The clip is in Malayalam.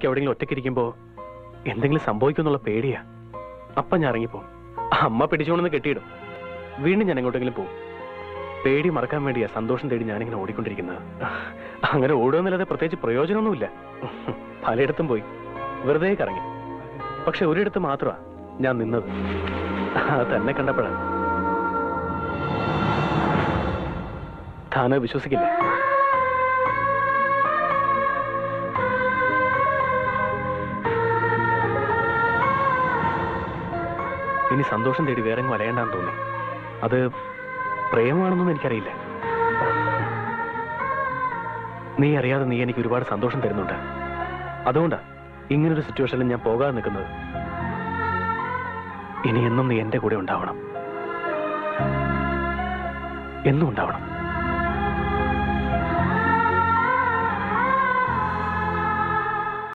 എവിടെയെങ്കിലും ഒറ്റയ്ക്കിരിക്കുമ്പോ എന്തെങ്കിലും സംഭവിക്കുമെന്നുള്ള പേടിയാ. അപ്പം ഞാൻ ഇറങ്ങിപ്പോ അമ്മ പിടിച്ചുകൊണ്ടെന്ന് കെട്ടിയിടും. വീണ്ടും ഞാൻ എങ്ങോട്ടെങ്കിലും പോകും. പേടി മറക്കാൻ വേണ്ടിയാ സന്തോഷം തേടി ഞാനിങ്ങനെ ഓടിക്കൊണ്ടിരിക്കുന്നത്. അങ്ങനെ ഓടുകയെന്നല്ലാതെ പ്രത്യേകിച്ച് പ്രയോജനമൊന്നുമില്ല. പലയിടത്തും പോയി വെറുതെ കറങ്ങി. പക്ഷെ ഒരിടത്ത് മാത്രമാ ഞാൻ നിന്നത്. അത് തന്നെ കണ്ടപ്പോഴാണ്. താന് വിശ്വസിക്കില്ല. ഇനി സന്തോഷം തേടി വേറെ വലയണ്ടാന്ന് തോന്നി. അത് പ്രേമമാണെന്നൊന്നും എനിക്കറിയില്ല. നീ അറിയാതെ നീ എനിക്ക് ഒരുപാട് സന്തോഷം തരുന്നുണ്ട്. അതുകൊണ്ടാ ഇങ്ങനൊരു സിറ്റുവേഷനിൽ ഞാൻ പോകാതെ നിൽക്കുന്നത്. ഇനി എന്നും നീ എന്റെ കൂടെ ഉണ്ടാവണം. എന്നും ഉണ്ടാവണം.